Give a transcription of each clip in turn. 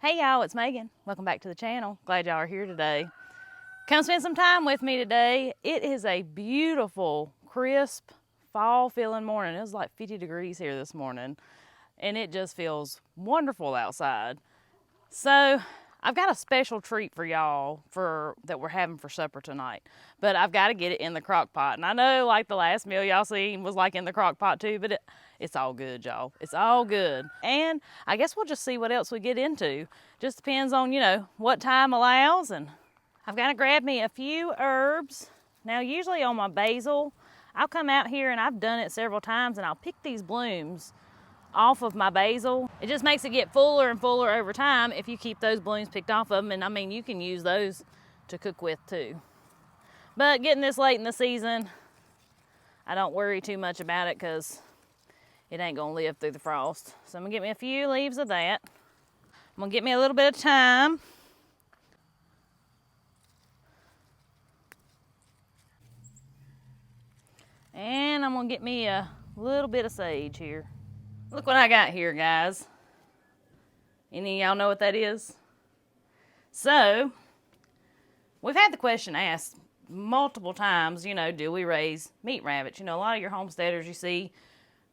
Hey y'all, it's Megan. Welcome back to the channel. Glad y'all are here today. Come spend some time with me today. It is a beautiful, crisp, fall feeling morning. It was like 50 degrees here this morning and it just feels wonderful outside. So I've got a special treat for y'all that we're having for supper tonight, but I've got to get it in the crock pot. And I know like the last meal y'all seen was like in the crock pot too, but it's all good, y'all. It's all good. And I guess we'll just see what else we get into. Just depends on, what time allows. And I've got to grab me a few herbs. Now, usually on my basil, I'll come out here and I've done it several times and I'll pick these blooms off of my basil. It just makes it get fuller and fuller over time if you keep those blooms picked off of them. And I mean, you can use those to cook with too. But getting this late in the season, I don't worry too much about it because it ain't gonna live through the frost. So I'm gonna get me a few leaves of that. I'm gonna get me a little bit of thyme. And I'm gonna get me a little bit of sage here. Look what I got here, guys. Any of y'all know what that is? So, we've had the question asked multiple times, do we raise meat rabbits? A lot of your homesteaders you see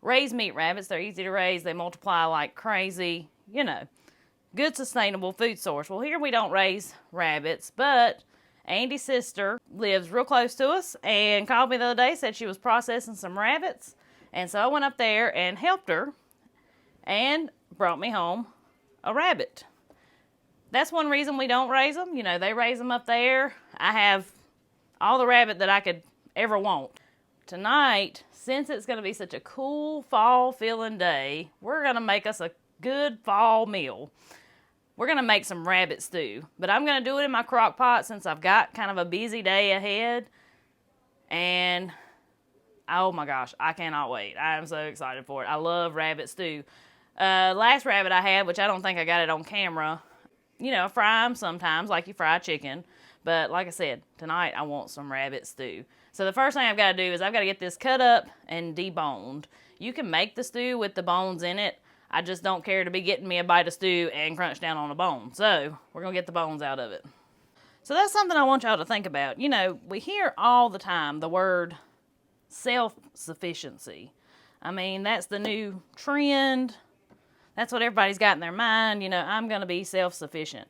raise meat rabbits. They're easy to raise. They multiply like crazy. Good sustainable food source. Well, here we don't raise rabbits, but Andy's sister lives real close to us and called me the other day, said she was processing some rabbits. And so I went up there and helped her and brought me home a rabbit. That's one reason we don't raise them. They raise them up there. I have all the rabbit that I could ever want. Tonight, since it's going to be such a cool fall feeling day, we're going to make us a good fall meal. We're going to make some rabbit stew, but I'm going to do it in my crock pot since I've got kind of a busy day ahead. And oh my gosh, I cannot wait. I am so excited for it. I love rabbit stew. Last rabbit I had, which I don't think I got it on camera, I fry them sometimes like you fry chicken. But like I said, tonight I want some rabbit stew. So the first thing I've got to do is I've got to get this cut up and deboned. You can make the stew with the bones in it. I just don't care to be getting me a bite of stew and crunch down on a bone. So we're going to get the bones out of it. So that's something I want y'all to think about. We hear all the time the word self-sufficiency. I mean, that's the new trend. That's what everybody's got in their mind. I'm going to be self-sufficient.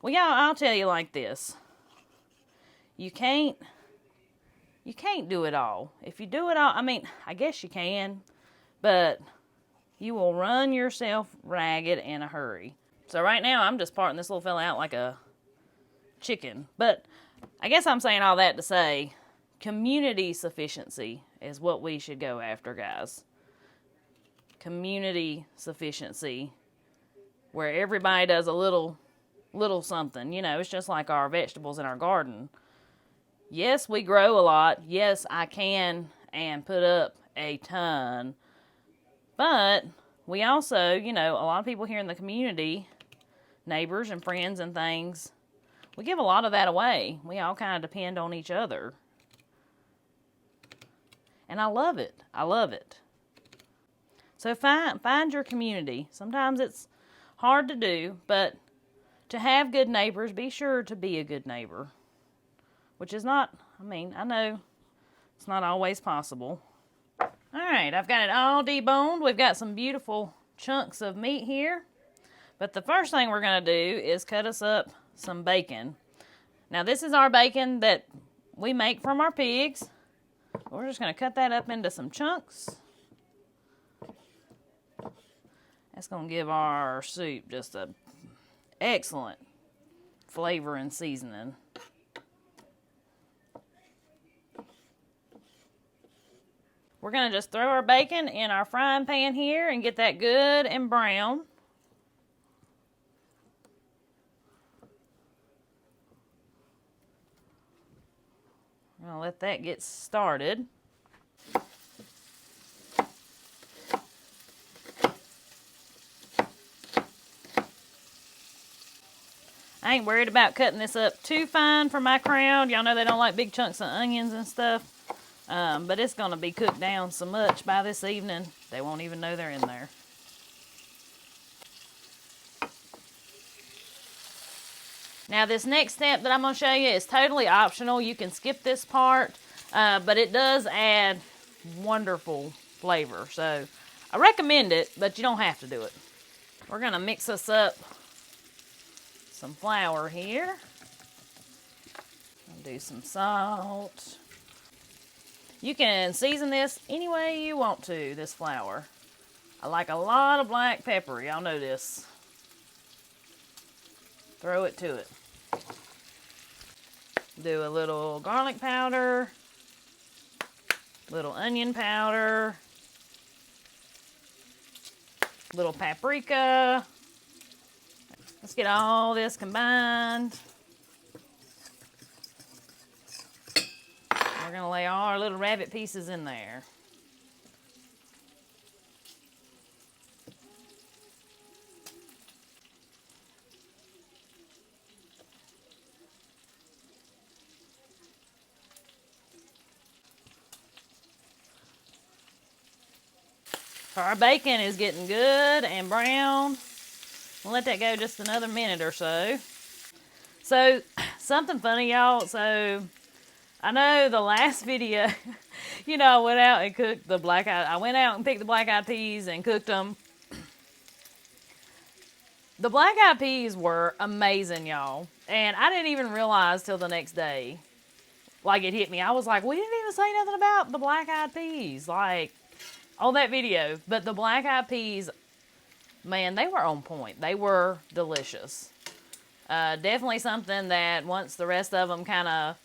Well, y'all, I'll tell you like this. You can't do it all. If you do it all, I guess you can, but you will run yourself ragged in a hurry. So right now, I'm just parting this little fella out like a chicken. But I guess I'm saying all that to say, community sufficiency is what we should go after, guys. Community sufficiency, where everybody does a little something. It's just like our vegetables in our garden. Yes, we grow a lot. Yes, I can and put up a ton. But we also, a lot of people here in the community, neighbors and friends and things, we give a lot of that away. We all kind of depend on each other. And I love it. I love it. So find your community. Sometimes it's hard to do, but to have good neighbors, be sure to be a good neighbor. Which is not, I know it's not always possible. All right, I've got it all deboned. We've got some beautiful chunks of meat here. But the first thing we're going to do is cut us up some bacon. Now, this is our bacon that we make from our pigs. We're just going to cut that up into some chunks. That's going to give our soup just an excellent flavor and seasoning. We're going to just throw our bacon in our frying pan here and get that good and brown. I'm going to let that get started. I ain't worried about cutting this up too fine for my crowd. Y'all know they don't like big chunks of onions and stuff. But it's going to be cooked down so much by this evening, they won't even know they're in there. Now this next step that I'm going to show you is totally optional. You can skip this part, but it does add wonderful flavor. So I recommend it, but you don't have to do it. We're going to mix us up some flour here. I'll do some salt. You can season this any way you want to, this flour. I like a lot of black pepper. Y'all know this. Throw it to it. Do a little garlic powder, little onion powder, little paprika. Let's get all this combined. We're gonna lay all our little rabbit pieces in there. Our bacon is getting good and brown. We'll let that go just another minute or so. So, something funny, y'all. So, I know the last video, you know, I went out and cooked the black-eyed. I went out and picked the black-eyed peas and cooked them. The black-eyed peas were amazing, y'all. And I didn't even realize till the next day. Like, it hit me. I was like, we didn't even say nothing about the black-eyed peas. Like, on that video. But the black-eyed peas, man, they were on point. They were delicious. Definitely something that once the rest of them kind of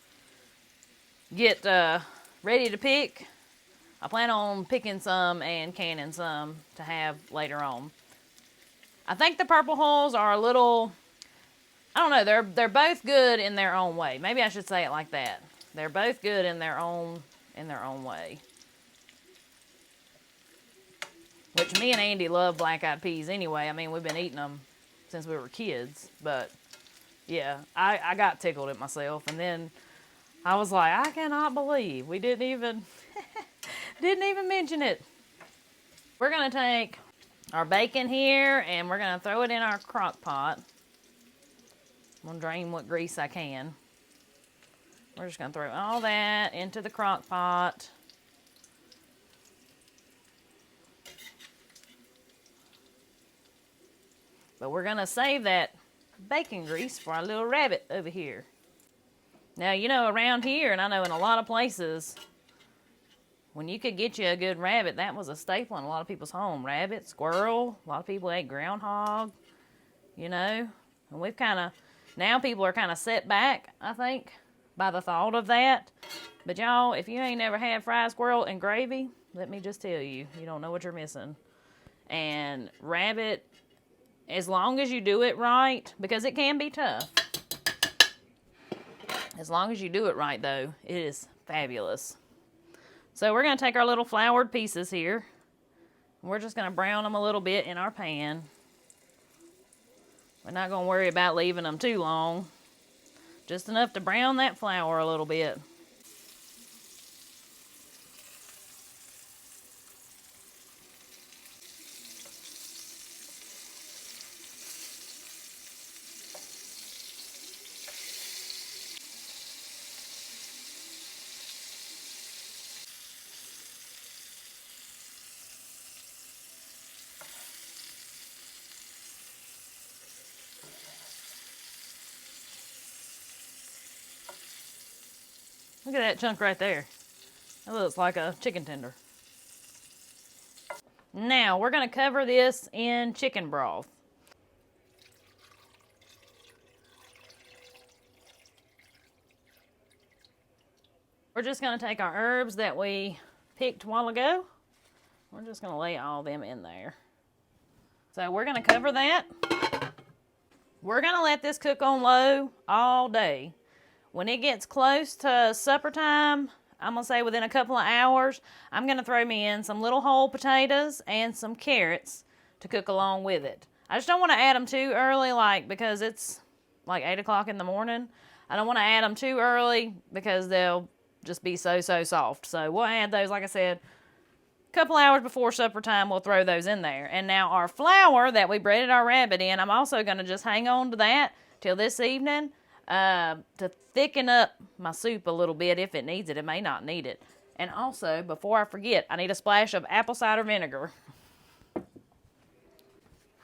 get ready to pick, I plan on picking some and canning some to have later on. I think the purple hulls are a little, I don't know, they're both good in their own way. Maybe I should say it like that. They're both good in their own way. Which me and Andy love black-eyed peas anyway. I mean, we've been eating them since we were kids. But, yeah, I got tickled at myself. And then I was like, I cannot believe we didn't even mention it. We're going to take our bacon here and we're going to throw it in our crock pot. I'm going to drain what grease I can. We're just going to throw all that into the crock pot. But we're going to save that bacon grease for our little rabbit over here. Now, you know, around here, and I know in a lot of places, when you could get you a good rabbit, that was a staple in a lot of people's home. Rabbit, squirrel, a lot of people ate groundhog, you know. And we've kind of, now people are kind of set back, I think, by the thought of that. But y'all, if you ain't never had fried squirrel and gravy, let me just tell you, you don't know what you're missing. And rabbit, as long as you do it right, because it can be tough. As long as you do it right, though, it is fabulous. So we're going to take our little floured pieces here. And we're just going to brown them a little bit in our pan. We're not going to worry about leaving them too long. Just enough to brown that flour a little bit. Look at that chunk right there. That looks like a chicken tender. Now, we're going to cover this in chicken broth. We're just going to take our herbs that we picked a while ago. We're just going to lay all them in there. So we're going to cover that. We're going to let this cook on low all day. When it gets close to supper time, I'm going to say within a couple of hours, I'm going to throw me in some little whole potatoes and some carrots to cook along with it. I just don't want to add them too early, like, because it's like 8 o'clock in the morning. I don't want to add them too early because they'll just be so soft. So we'll add those, like I said, a couple hours before supper time, we'll throw those in there. And now our flour that we breaded our rabbit in, I'm also going to just hang on to that till this evening to thicken up my soup a little bit if it needs it. It may not need it. And also, before I forget, I need a splash of apple cider vinegar.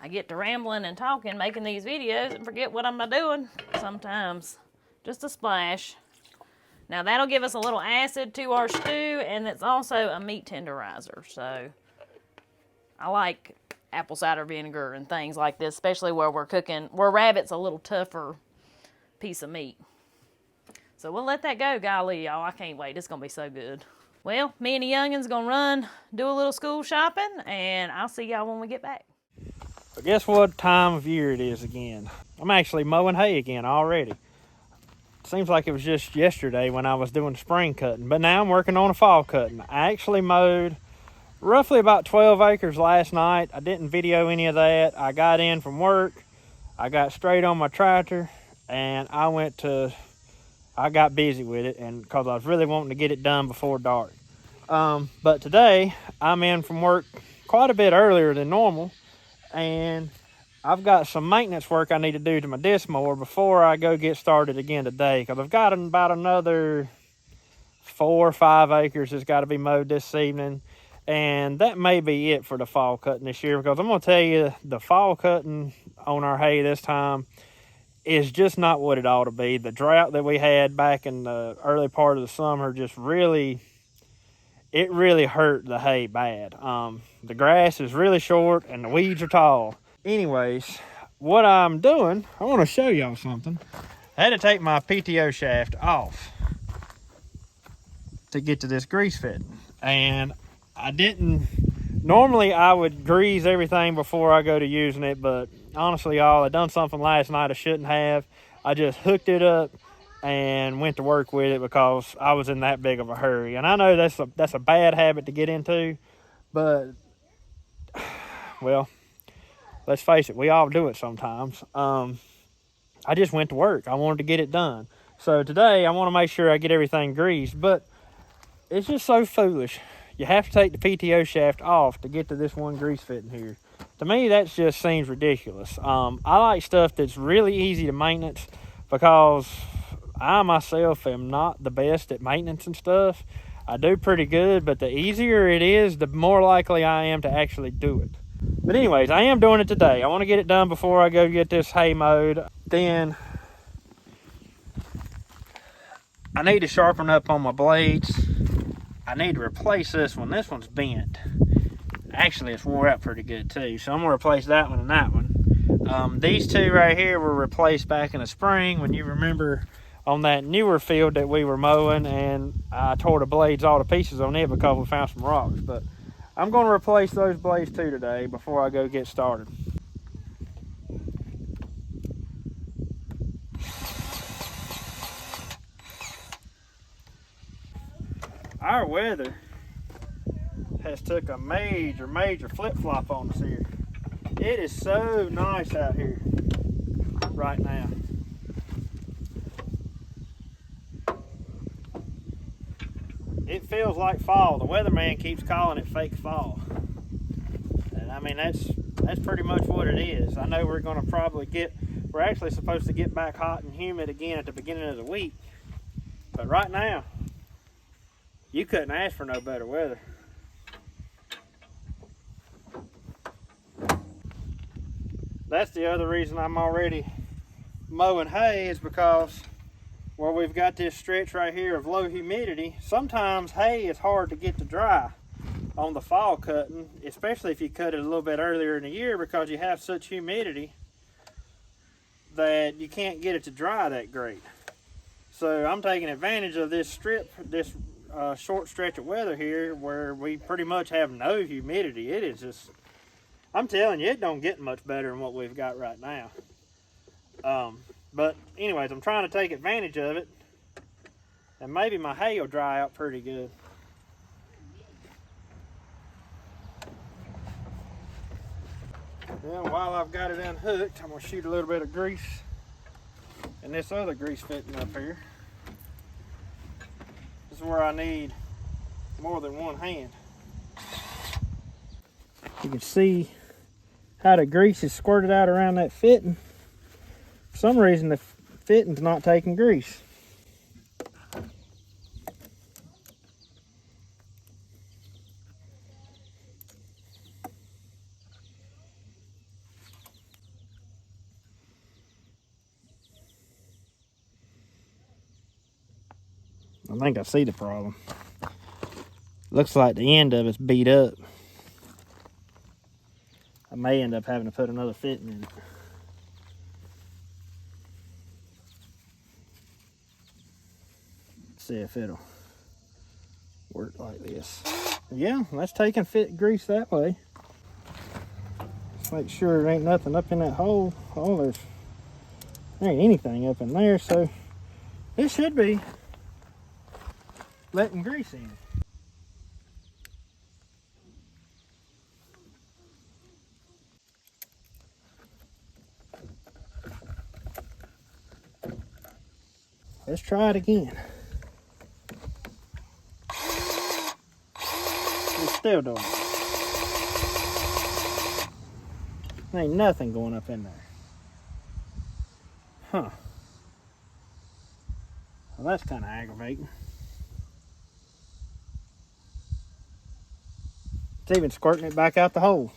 I get to rambling and talking, making these videos, and forget what I'm doing sometimes. Just a splash. Now, that'll give us a little acid to our stew, and it's also a meat tenderizer. So, I like apple cider vinegar and things like this, especially where we're cooking, where rabbit's a little tougher piece of meat. So, we'll let that go. Golly, y'all, I can't wait. It's going to be so good. Well, me and the youngins going to run, do a little school shopping, and I'll see y'all when we get back. So guess what time of year it is again? I'm actually mowing hay again already. Seems like it was just yesterday when I was doing spring cutting, but now I'm working on a fall cutting. I actually mowed roughly about 12 acres last night. I didn't video any of that. I got in from work, I got straight on my tractor, and I got busy with it, and because I was really wanting to get it done before dark. But today I'm in from work quite a bit earlier than normal, and I've got some maintenance work I need to do to my disc mower before I go get started again today, because I've got about another 4 or 5 acres that's got to be mowed this evening, and that may be it for the fall cutting this year, because I'm going to tell you, the fall cutting on our hay this time is just not what it ought to be. The drought that we had back in the early part of the summer just really hurt the hay bad. The grass is really short and the weeds are tall. Anyways, what I'm doing, I want to show y'all something. I had to take my PTO shaft off to get to this grease fitting, and I didn't. Normally I would grease everything before I go to using it, but honestly, y'all, I done something last night I shouldn't have. I just hooked it up and went to work with it because I was in that big of a hurry. And I know that's a bad habit to get into, but well, let's face it, we all do it sometimes. I just went to work. I wanted to get it done. So today I want to make sure I get everything greased, but it's just so foolish. You have to take the PTO shaft off to get to this one grease fitting here. To me, that just seems ridiculous. I like stuff that's really easy to maintenance, because I myself am not the best at maintenance and stuff. I do pretty good, but the easier it is, the more likely I am to actually do it. But anyways, I am doing it today. I want to get it done before I go get this hay mowed. Then I need to sharpen up on my blades. I need to replace this one. This one's bent. Actually, it's wore out pretty good too, so I'm going to replace that one and that one. These two right here were replaced back in the spring when you remember on that newer field that we were mowing, and I tore the blades all to pieces on it because we found some rocks. But I'm going to replace those blades too today before I go get started. Our weather has took a major flip-flop on us here. It is so nice out here right now. It feels like fall. The weatherman keeps calling it fake fall. And I mean, that's pretty much what it is. I know we're going to we're actually supposed to get back hot and humid again at the beginning of the week. But right now, you couldn't ask for no better weather. That's the other reason I'm already mowing hay, is because where we've got this stretch right here of low humidity, sometimes hay is hard to get to dry on the fall cutting, especially if you cut it a little bit earlier in the year, because you have such humidity that you can't get it to dry that great. So I'm taking advantage of this short stretch of weather here where we pretty much have no humidity. It is just, I'm telling you, it don't get much better than what we've got right now. But anyways, I'm trying to take advantage of it, and maybe my hay will dry out pretty good. Well, while I've got it unhooked, I'm going to shoot a little bit of grease in this other grease fitting up here. This is where I need more than one hand. You can see how the grease is squirted out around that fitting. For some reason, the fitting's not taking grease. I think I see the problem. Looks like the end of it's beat up. I may end up having to put another fitting in it. See if it'll work like this. Yeah, that's taking grease that way. Just make sure there ain't nothing up in that hole. Oh, there ain't anything up in there, so it should be letting grease in. Let's try it again. It's still doing it. There ain't nothing going up in there. Huh. Well, that's kind of aggravating. It's even squirting it back out the hole.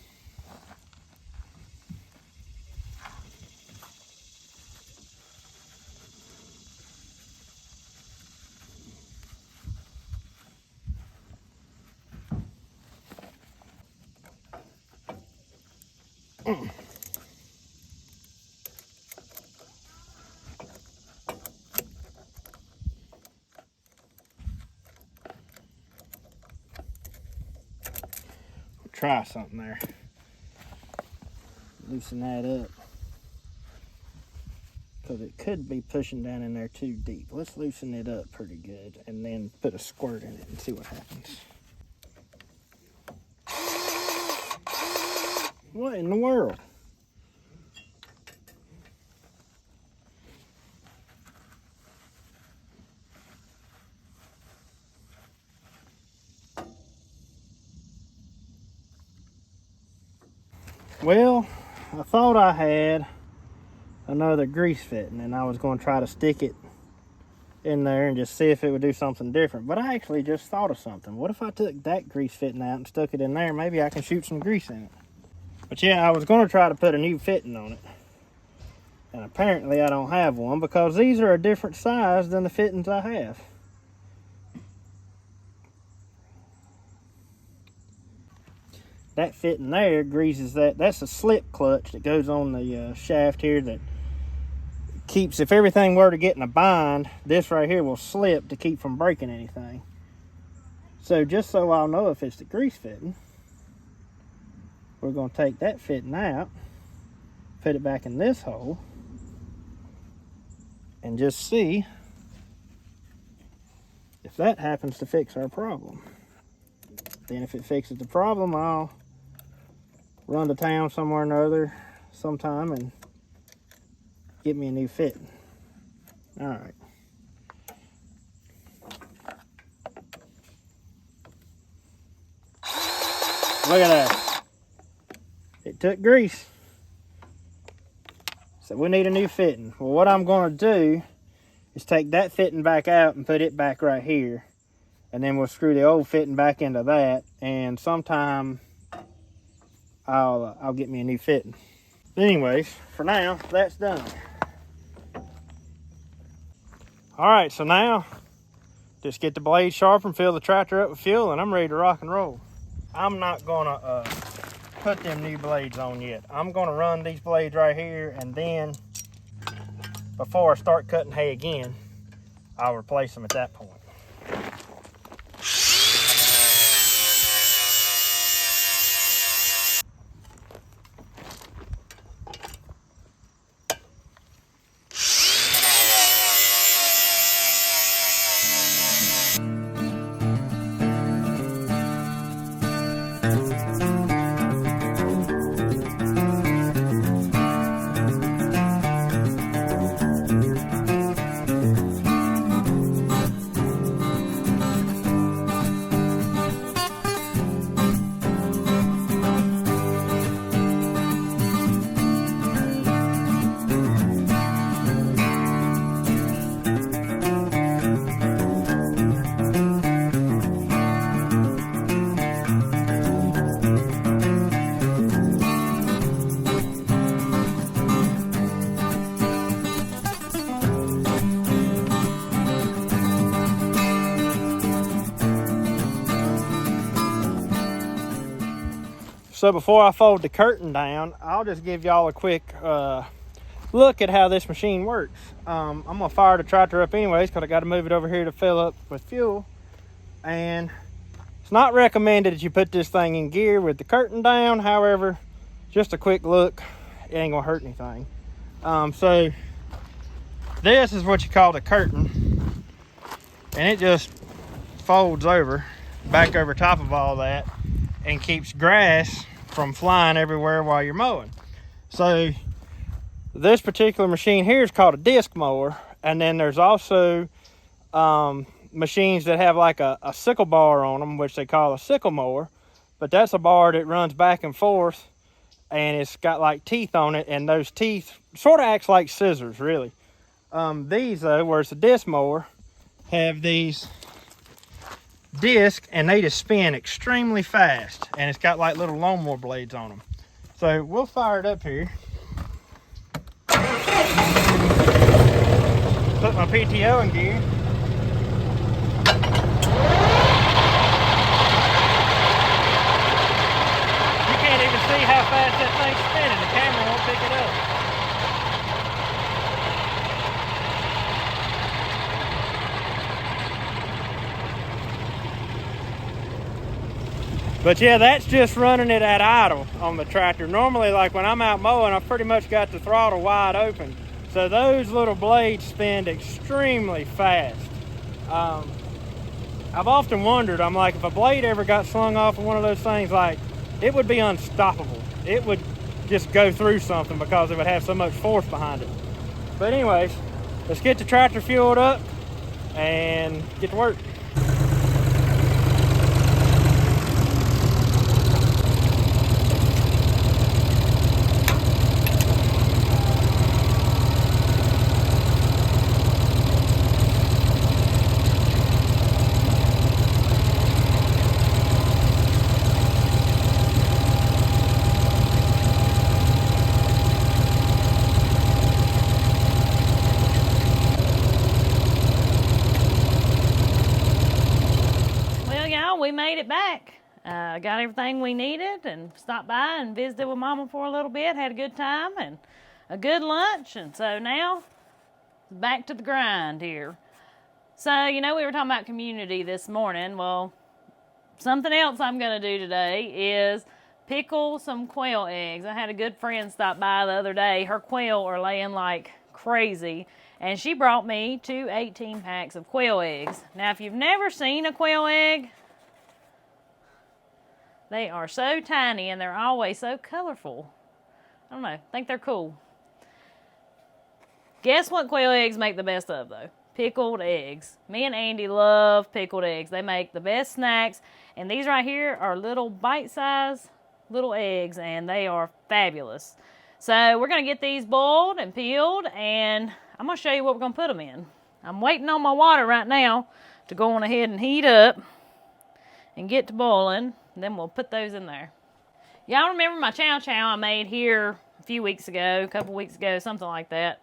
Try something there. Loosen that up. Because it could be pushing down in there too deep. Let's loosen it up pretty good and then put a squirt in it and see what happens. What in the world? Well, I thought I had another grease fitting and I was going to try to stick it in there and just see if it would do something different. But I actually just thought of something. What if I took that grease fitting out and stuck it in there? Maybe I can shoot some grease in it. But yeah, I was going to try to put a new fitting on it. And apparently I don't have one because these are a different size than the fittings I have. That fitting there greases that. That's a slip clutch that goes on the shaft here that keeps, if everything were to get in a bind, this right here will slip to keep from breaking anything. So just so I'll know if it's the grease fitting, we're going to take that fitting out, put it back in this hole, and just see if that happens to fix our problem. Then if it fixes the problem, I'll run to town somewhere or another sometime and get me a new fitting. All right. Look at that. It took grease. So we need a new fitting. Well, what I'm going to do is take that fitting back out and put it back right here. And then we'll screw the old fitting back into that. And sometime I'll get me a new fitting. But anyways, for now, that's done. All right, so now just get the blade sharpened, fill the tractor up with fuel, and I'm ready to rock and roll. I'm not gonna put them new blades on yet. I'm gonna run these blades right here, and then before I start cutting hay again, I'll replace them at that point. So before I fold the curtain down, I'll just give y'all a quick look at how this machine works. I'm gonna fire the tractor up anyways because I got to move it over here to fill up with fuel. And it's not recommended that you put this thing in gear with the curtain down. However, just a quick look, it ain't gonna hurt anything. So this is what you call the curtain, and it just folds over back over top of all that and keeps grass from flying everywhere while you're mowing. So this particular machine here is called a disc mower, and then there's also machines that have like a sickle bar on them, which they call a sickle mower, but that's a bar that runs back and forth and it's got like teeth on it, and those teeth sort of acts like scissors, really. These though, where it's a disc mower, have these discs and they just spin extremely fast, and it's got like little lawnmower blades on them. So we'll fire it up here. Put my PTO in gear. You can't even see how fast that thing's spinning. The camera won't pick it up. But yeah, that's just running it at idle on the tractor. Normally, like when I'm out mowing, I've pretty much got the throttle wide open. So those little blades spin extremely fast. I've often wondered, I'm like, if a blade ever got slung off of one of those things, like, it would be unstoppable. It would just go through something because it would have so much force behind it. But anyways, let's get the tractor fueled up and get to work. We made it back. Got everything we needed and stopped by and visited with Mama for a little bit. Had a good time and a good lunch. And so now, back to the grind here. So, you know, we were talking about community this morning. Well, something else I'm going to do today is pickle some quail eggs. I had a good friend stop by the other day. Her quail are laying like crazy. And she brought me 2 18 packs of quail eggs. Now, if you've never seen a quail egg, they are so tiny and they're always so colorful. I don't know, I think they're cool. Guess what quail eggs make the best of though? Pickled eggs. Me and Andy love pickled eggs. They make the best snacks. And these right here are little bite-sized little eggs, and they are fabulous. So we're gonna get these boiled and peeled, and I'm gonna show you what we're gonna put them in. I'm waiting on my water right now to go on ahead and heat up and get to boiling. Then we'll put those in there. Y'all remember my chow chow I made here a few weeks ago, a couple weeks ago, something like that.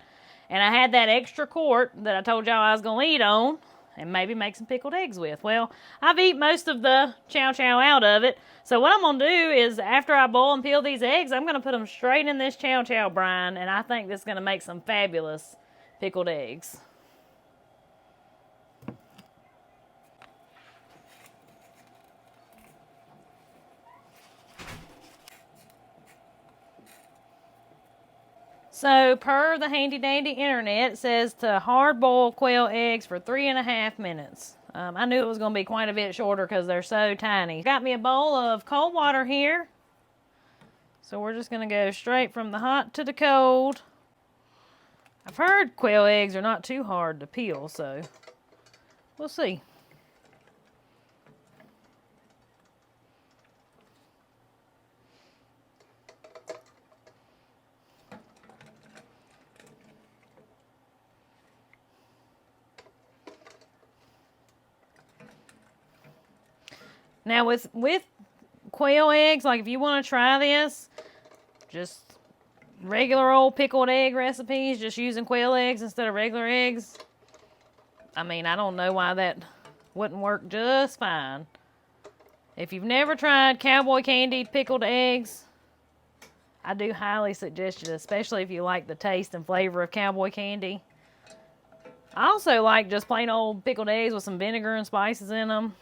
And I had that extra quart that I told y'all I was going to eat on and maybe make some pickled eggs with. Well, I've eaten most of the chow chow out of it. So what I'm going to do is after I boil and peel these eggs, I'm going to put them straight in this chow chow brine. And I think this is going to make some fabulous pickled eggs. So, per the handy-dandy internet, it says to hard-boil quail eggs for 3.5 minutes. I knew it was going to be quite a bit shorter because they're so tiny. Got me a bowl of cold water here. So we're just going to go straight from the hot to the cold. I've heard quail eggs are not too hard to peel, so we'll see. Now with quail eggs, like if you want to try this, just regular old pickled egg recipes, just using quail eggs instead of regular eggs. I mean, I don't know why that wouldn't work just fine. If you've never tried cowboy candy pickled eggs, I do highly suggest it, especially if you like the taste and flavor of cowboy candy. I also like just plain old pickled eggs with some vinegar and spices in them.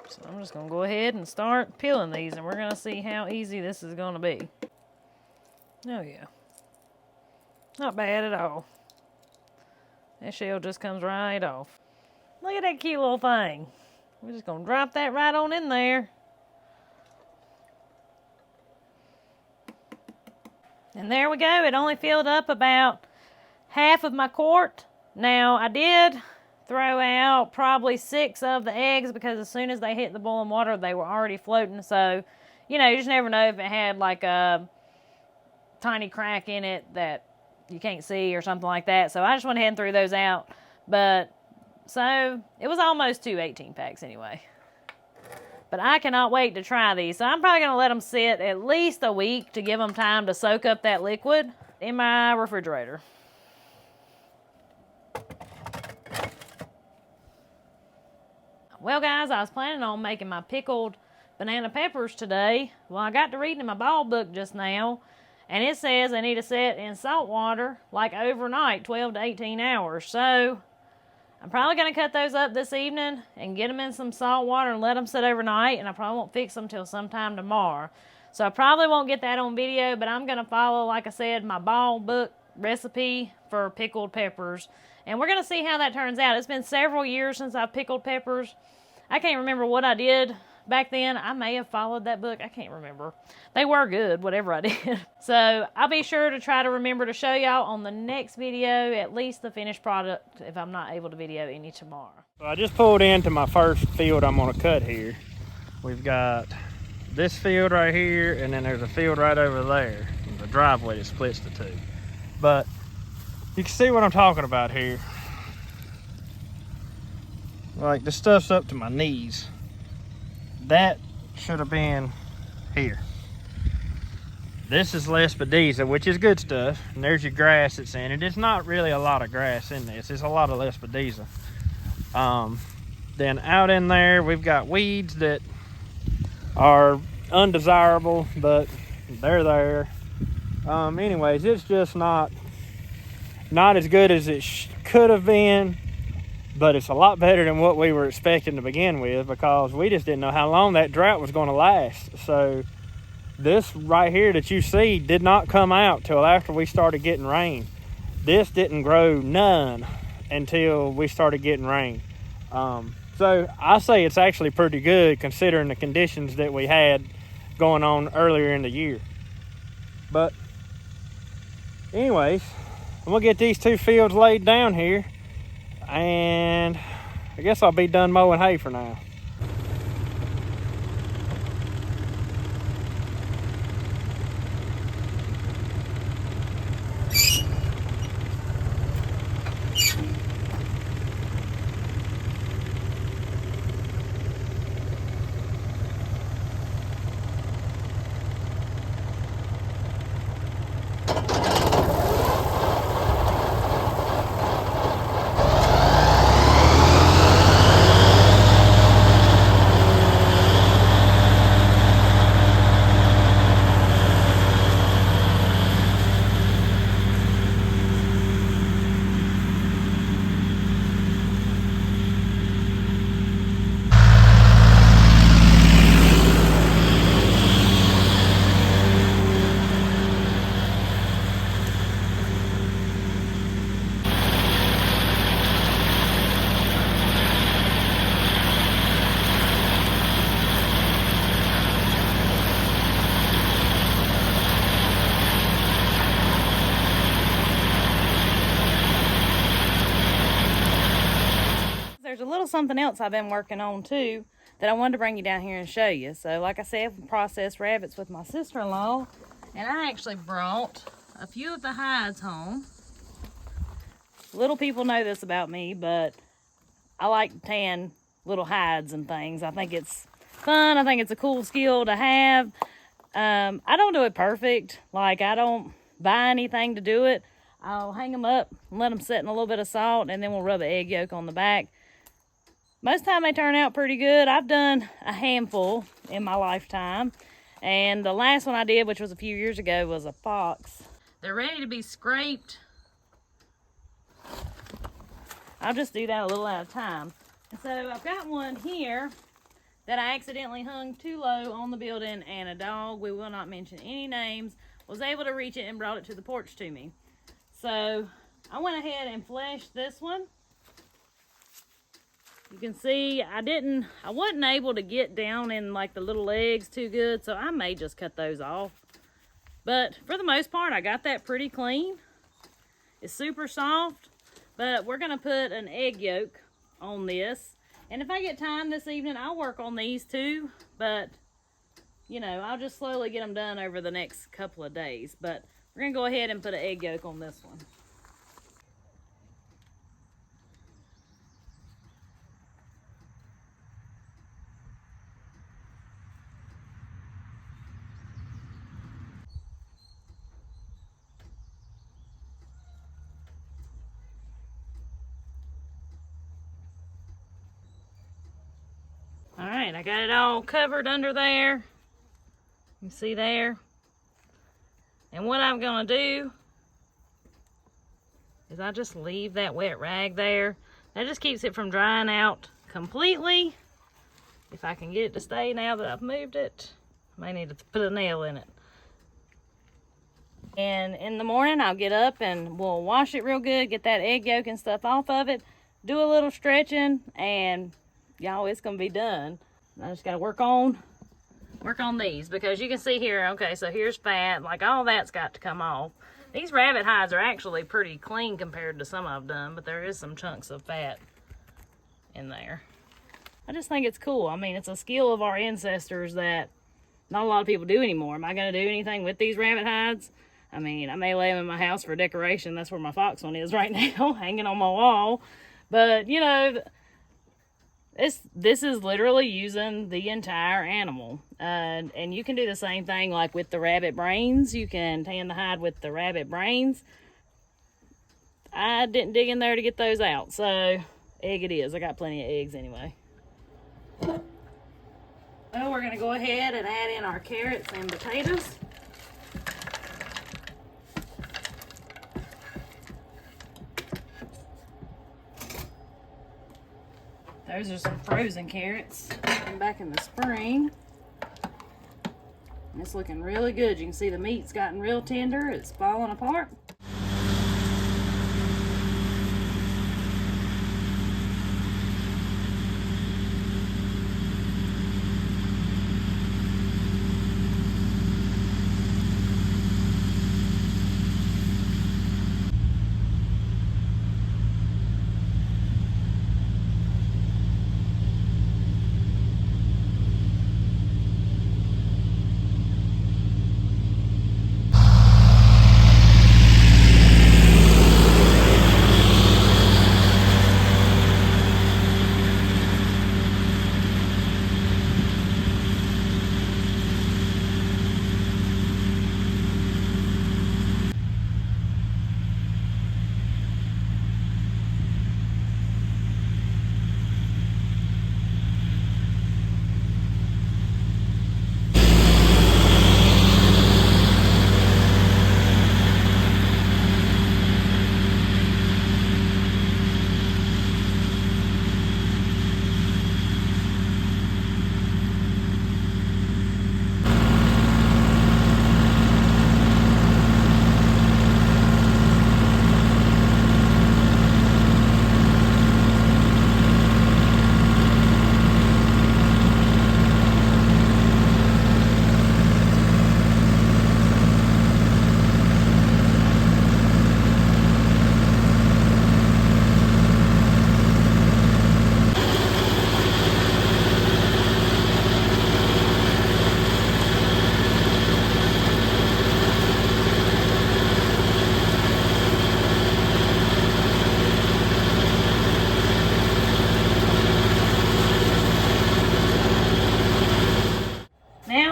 So I'm just going to go ahead and start peeling these, and we're going to see how easy this is going to be. Oh yeah. Not bad at all. That shell just comes right off. Look at that cute little thing. We're just going to drop that right on in there. And there we go. It only filled up about half of my quart. Now, I did throw out probably 6 of the eggs because as soon as they hit the boiling water, they were already floating. So, you know, you just never know if it had like a tiny crack in it that you can't see or something like that. So I just went ahead and threw those out. But, so, it was almost 2 18-packs anyway. But I cannot wait to try these. So I'm probably going to let them sit at least a week to give them time to soak up that liquid in my refrigerator. Well, guys, I was planning on making my pickled banana peppers today. Well, I got to reading my ball book just now, and it says they need to sit in salt water like overnight, 12 to 18 hours. So I'm probably going to cut those up this evening and get them in some salt water and let them sit overnight, and I probably won't fix them till sometime tomorrow. So I probably won't get that on video, but I'm going to follow, like I said, my ball book recipe for pickled peppers. And we're going to see how that turns out. It's been several years since I've pickled peppers. I can't remember what I did back then. I may have followed that book. I can't remember. They were good, whatever I did. So I'll be sure to try to remember to show y'all on the next video at least the finished product if I'm not able to video any tomorrow. So I just pulled into my first field I'm going to cut here. We've got this field right here, and then there's a field right over there. And the driveway that splits the two. But you can see what I'm talking about here. Like, this stuff's up to my knees. That should have been here. This is Lespedeza, which is good stuff. And there's your grass that's in it. It's not really a lot of grass in this. It's a lot of Lespedeza. Then out in there, we've got weeds that are undesirable, but they're there. Anyways, it's just not as good as it could have been. But it's a lot better than what we were expecting to begin with because we just didn't know how long that drought was going to last. So this right here that you see did not come out till after we started getting rain. This didn't grow none until we started getting rain. So I say it's actually pretty good considering the conditions that we had going on earlier in the year. But anyways, I'm going to get these 2 fields laid down here. And I guess I'll be done mowing hay for now. There's a little something else I've been working on too that I wanted to bring you down here and show you. So like I said, we processed rabbits with my sister-in-law, and I actually brought a few of the hides home. Little people know this about me, but I like to tan little hides and things. I think it's fun. I think it's a cool skill to have. I don't do it perfect. Like, I don't buy anything to do it. I'll hang them up and let them sit in a little bit of salt, and then we'll rub an egg yolk on the back. Most time they turn out pretty good. I've done a handful in my lifetime. And the last one I did, which was a few years ago, was a fox. They're ready to be scraped. I'll just do that a little at a time. And so I've got one here that I accidentally hung too low on the building, and a dog, we will not mention any names, was able to reach it and brought it to the porch to me. So I went ahead and fleshed this one. You can see I wasn't able to get down in like the little legs too good, so I may just cut those off. But for the most part, I got that pretty clean. It's super soft, but we're gonna put an egg yolk on this. And if I get time this evening, I'll work on these too, but you know, I'll just slowly get them done over the next couple of days. But we're gonna go ahead and put an egg yolk on this one. All right, I got it all covered under there. You see there? And what I'm gonna do is I just leave that wet rag there. That just keeps it from drying out completely. If I can get it to stay now that I've moved it, I may need to put a nail in it. And in the morning, I'll get up and we'll wash it real good, get that egg yolk and stuff off of it, do a little stretching, and y'all, it's gonna be done. I just gotta work on these, because you can see here, okay, so here's fat, like all that's got to come off. These rabbit hides are actually pretty clean compared to some I've done, but there is some chunks of fat in there. I just think it's cool. I mean, it's a skill of our ancestors that not a lot of people do anymore. Am I gonna do anything with these rabbit hides? I mean, I may lay them in my house for decoration. That's where my fox one is right now, hanging on my wall. But, you know, this is literally using the entire animal. And you can do the same thing like with the rabbit brains. You can tan the hide with the rabbit brains. I didn't dig in there to get those out, so egg it is. I got plenty of eggs anyway. Well, we're gonna go ahead and add in our carrots and potatoes. Those are some frozen carrots from back in the spring. And it's looking really good. You can see the meat's gotten real tender. It's falling apart.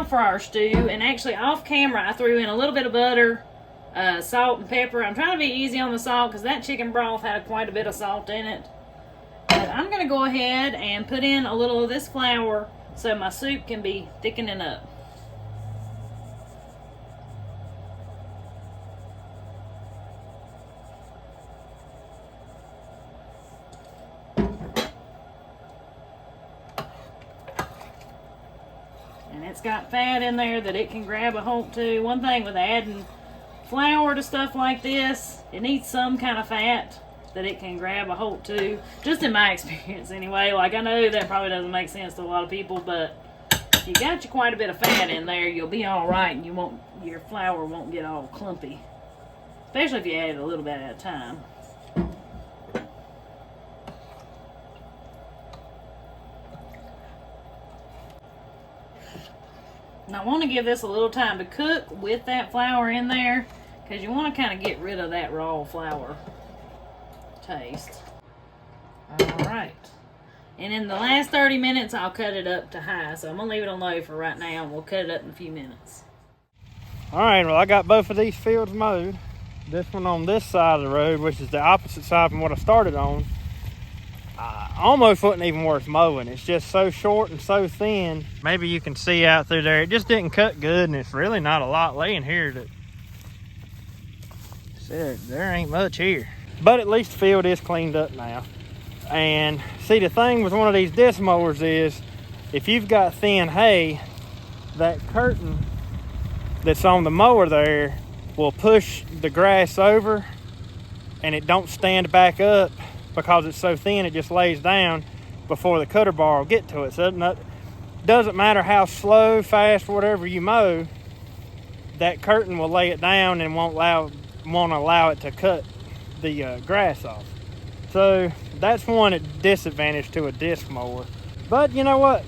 For our stew, and actually off camera I threw in a little bit of butter, salt and pepper. I'm trying to be easy on the salt because that chicken broth had quite a bit of salt in it, but I'm gonna go ahead and put in a little of this flour so my soup can be thickening up. And it's got fat in there that it can grab a hold to. One thing with adding flour to stuff like this, it needs some kind of fat that it can grab a hold to. Just in my experience anyway. Like, I know that probably doesn't make sense to a lot of people, but if you got quite a bit of fat in there, you'll be alright and your flour won't get all clumpy. Especially if you add it a little bit at a time. And I want to give this a little time to cook with that flour in there, because you want to kind of get rid of that raw flour taste. Alright. And in the last 30 minutes, I'll cut it up to high. So I'm going to leave it on low for right now, and we'll cut it up in a few minutes. Alright, well, I got both of these fields mowed. This one on this side of the road, which is the opposite side from what I started on, almost wasn't even worth mowing. It's just so short and so thin. Maybe you can see out through there. It just didn't cut good, and it's really not a lot laying here. There ain't much here. But at least the field is cleaned up now. And see, the thing with one of these disc mowers is, if you've got thin hay, that curtain that's on the mower there will push the grass over, and it don't stand back up because it's so thin. It just lays down before the cutter bar will get to it. So it doesn't matter how slow, fast, whatever you mow, that curtain will lay it down and won't allow it to cut the grass off. So that's one disadvantage to a disc mower. But you know what?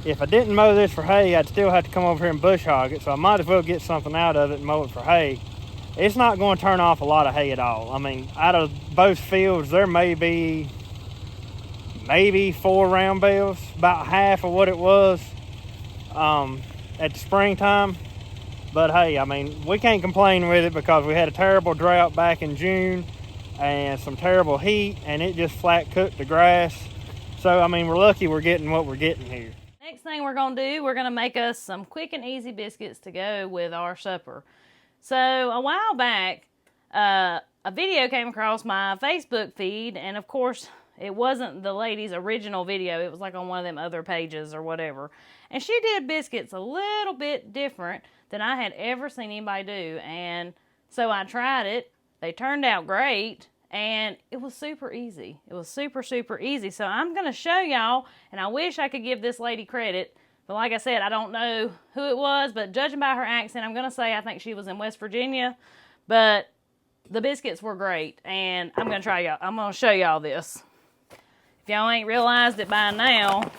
If I didn't mow this for hay, I'd still have to come over here and bush hog it. So I might as well get something out of it and mow it for hay. It's not going to turn off a lot of hay at all. I mean, out of both fields, there may be maybe 4 round bales, about half of what it was at the springtime. But hey, I mean, we can't complain with it because we had a terrible drought back in June and some terrible heat, and it just flat cooked the grass. So, I mean, we're lucky we're getting what we're getting here. Next thing we're going to do, we're going to make us some quick and easy biscuits to go with our supper. So a while back, a video came across my Facebook feed, and of course, it wasn't the lady's original video. It was like on one of them other pages or whatever. And she did biscuits a little bit different than I had ever seen anybody do. And so I tried it. They turned out great, and it was super easy. It was super, super easy. So I'm going to show y'all, and I wish I could give this lady credit. But like I said, I don't know who it was, but judging by her accent, I'm going to say I think she was in West Virginia. But the biscuits were great, and I'm going to show y'all this. If y'all ain't realized it by now,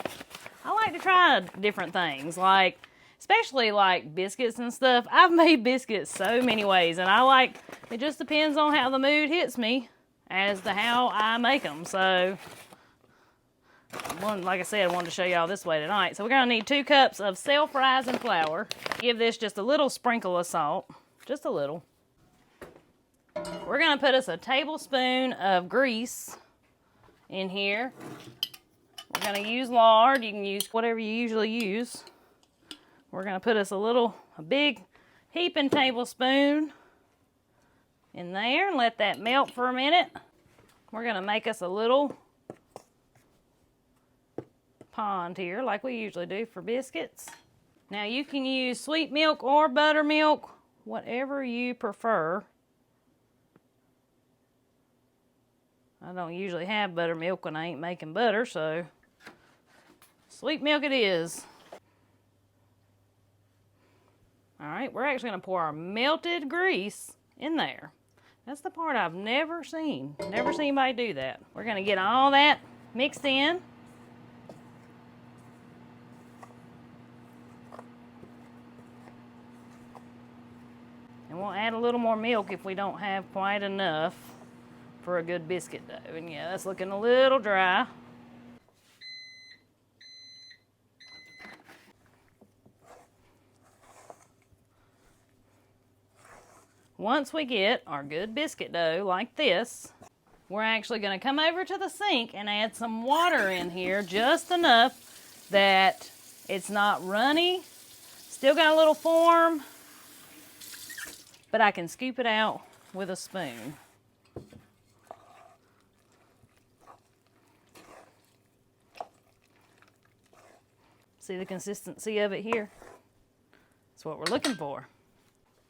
I like to try different things, like especially like biscuits and stuff. I've made biscuits so many ways, and it just depends on how the mood hits me as to how I make them. So like I said, I wanted to show y'all this way tonight. So we're going to need 2 cups of self-rising flour. Give this just a little sprinkle of salt, just a little. We're going to put us a tablespoon of grease in here. We're going to use lard. You can use whatever you usually use. We're going to put us a big heaping tablespoon in there and let that melt for a minute. We're going to make us a little pond here like we usually do for biscuits. Now you can use sweet milk or buttermilk, whatever you prefer. I don't usually have buttermilk when I ain't making butter, so sweet milk it is. All right, we're actually going to pour our melted grease in there. That's the part I've never seen. Never seen anybody do that. We're going to get all that mixed in. And we'll add a little more milk if we don't have quite enough for a good biscuit dough. And yeah, that's looking a little dry. Once we get our good biscuit dough like this, we're actually going to come over to the sink and add some water in here, just enough that it's not runny. Still got a little form, but I can scoop it out with a spoon. See the consistency of it here? That's what we're looking for.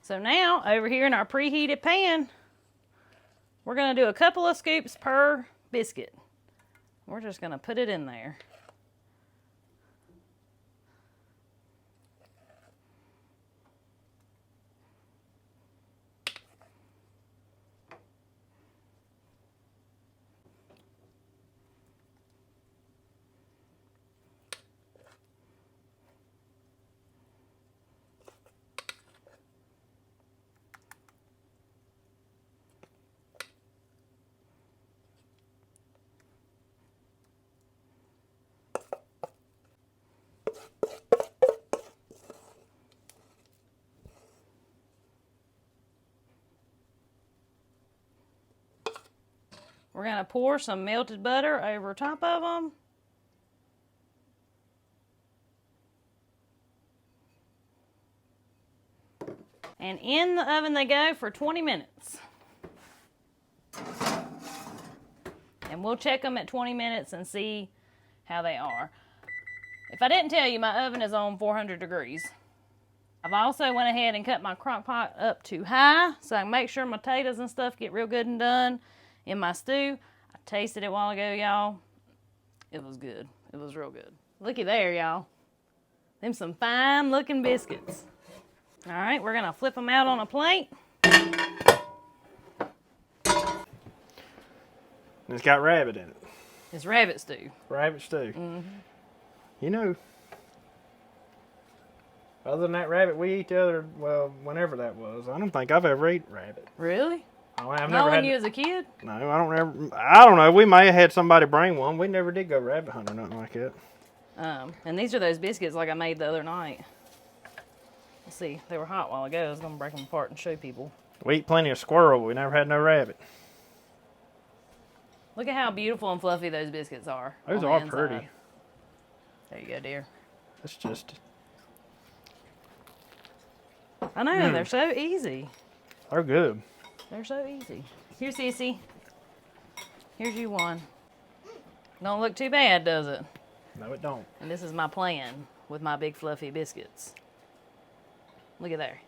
So now, over here in our preheated pan, we're going to do a couple of scoops per biscuit. We're just going to put it in there. We're going to pour some melted butter over top of them. And in the oven they go for 20 minutes. And we'll check them at 20 minutes and see how they are. If I didn't tell you, my oven is on 400 degrees. I've also went ahead and cut my crock pot up to high so I can make sure my potatoes and stuff get real good and done in my stew. I tasted it a while ago, y'all. It was good. It was real good. Looky there, y'all. Them some fine looking biscuits. All right, we're gonna flip them out on a plate. It's got rabbit in it. It's rabbit stew. Rabbit stew. Mm-hmm. You know, other than that rabbit we eat the other, well, whenever that was, I don't think I've ever eaten rabbit. Really? Oh, I've Not never when had. you was a kid? No, I don't know. We may have had somebody bring one. We never did go rabbit hunting or nothing like that. And these are those biscuits like I made the other night. Let's see, they were hot a while ago. I was gonna break them apart and show people. We eat plenty of squirrel, but we never had no rabbit. Look at how beautiful and fluffy those biscuits are. Those are pretty. There you go, dear. It's just. I know, they're so easy. They're good. They're so easy. Here, Sissy. Here's you one. Don't look too bad, does it? No, it don't. And this is my plan with my big fluffy biscuits. Look at there.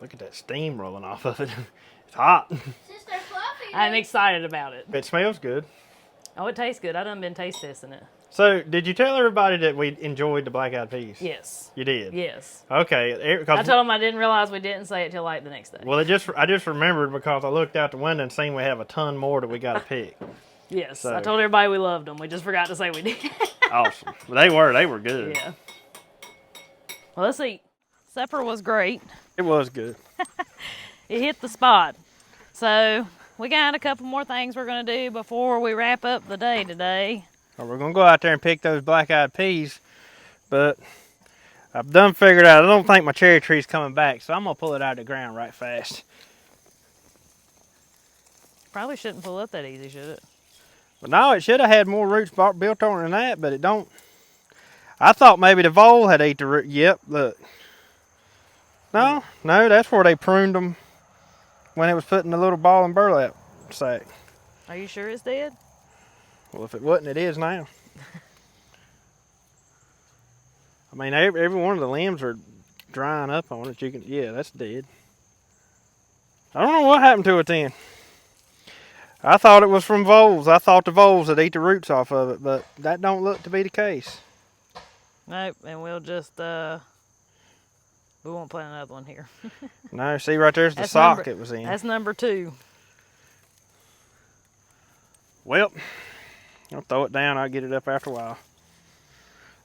Look at that steam rolling off of it. It's hot. Sister Fluffy. I'm excited about it. It smells good. Oh, it tastes good. I done been taste testing it. So, did you tell everybody that we enjoyed the black-eyed peas? Yes. You did? Yes. Okay. I told them I didn't realize we didn't say it till like the next day. Well, I just remembered because I looked out the window and seen we have a ton more that we got to pick. Yes. So. I told everybody we loved them. We just forgot to say we did. Awesome. They were good. Yeah. Well, let's eat. Supper was great. It was good. It hit the spot. So we got a couple more things we're going to do before we wrap up the day today. Well, we're going to go out there and pick those black-eyed peas, but I've done figured out I don't think my cherry tree's coming back, so I'm going to pull it out of the ground right fast. Probably shouldn't pull up that easy, should it? But no, it should have had more roots built on it than that, but it don't. I thought maybe the vole had ate the root. Yep, look. No, that's where they pruned them when it was put in the little ball and burlap sack. Are you sure it's dead? Well, if it wasn't, it is now. I mean, every one of the limbs are drying up on it. Yeah, that's dead. I don't know what happened to it then. I thought it was from voles. I thought the voles would eat the roots off of it, but that don't look to be the case. Nope, and we'll just, we won't plant another one here. No, see right there's the sock it was in. That's number 2. Well, I'll throw it down. I'll get it up after a while.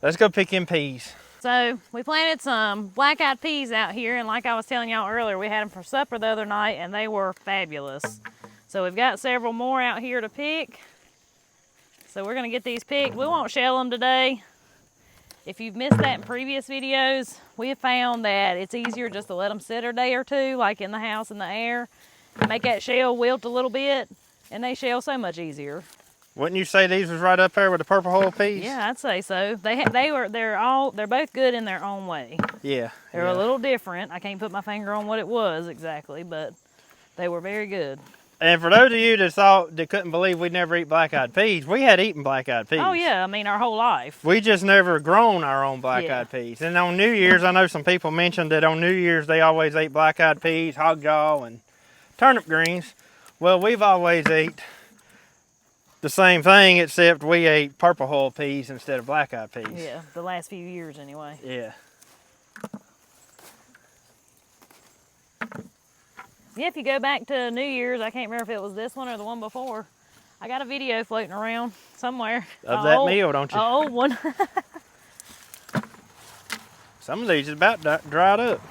Let's go pick in peas. So we planted some black-eyed peas out here, and like I was telling y'all earlier, we had them for supper the other night, and they were fabulous. So we've got several more out here to pick. So we're gonna get these picked. We won't shell them today. If you've missed that in previous videos, we have found that it's easier just to let them sit a day or two, like in the house in the air, make that shell wilt a little bit, and they shell so much easier. Wouldn't you say these was right up there with the purple hull peas? Yeah, I'd say so. They're both good in their own way. Yeah. They're a little different. I can't put my finger on what it was exactly, but they were very good. And for those of you that couldn't believe we'd never eat black-eyed peas, we had eaten black-eyed peas. Oh yeah, I mean our whole life. We just never grown our own black-eyed peas. And on New Year's, I know some people mentioned that on New Year's they always ate black-eyed peas, hog jaw, and turnip greens. Well, we've always ate the same thing, except we ate purple hull peas instead of black-eyed peas. Yeah, the last few years anyway. Yeah. Yeah, if you go back to New Year's, I can't remember if it was this one or the one before. I got a video floating around somewhere. Of that meal, don't you? An old one. Some of these is about dried up.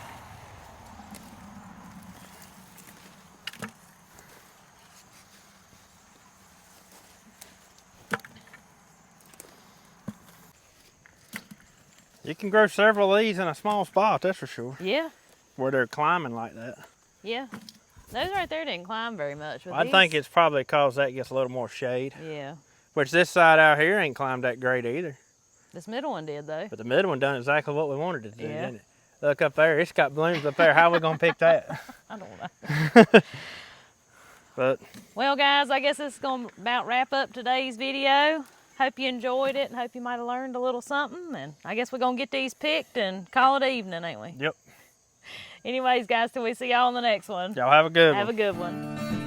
You can grow several of these in a small spot, that's for sure. Yeah. Where they're climbing like that. Yeah. Those right there didn't climb very much. I think it's probably because that gets a little more shade. Yeah. Which this side out here ain't climbed that great either. This middle one did though. But the middle one done exactly what we wanted it to do, Yeah. didn't it? Look up there, it's got blooms up there. How are we gonna pick that? I don't know. But well guys, I guess this is gonna about wrap up today's video. Hope you enjoyed it and hope you might have learned a little something. And I guess we're gonna get these picked and call it evening, ain't we? Yep. Anyways, guys, till we see y'all on the next one. Y'all have a good one. Have a good one.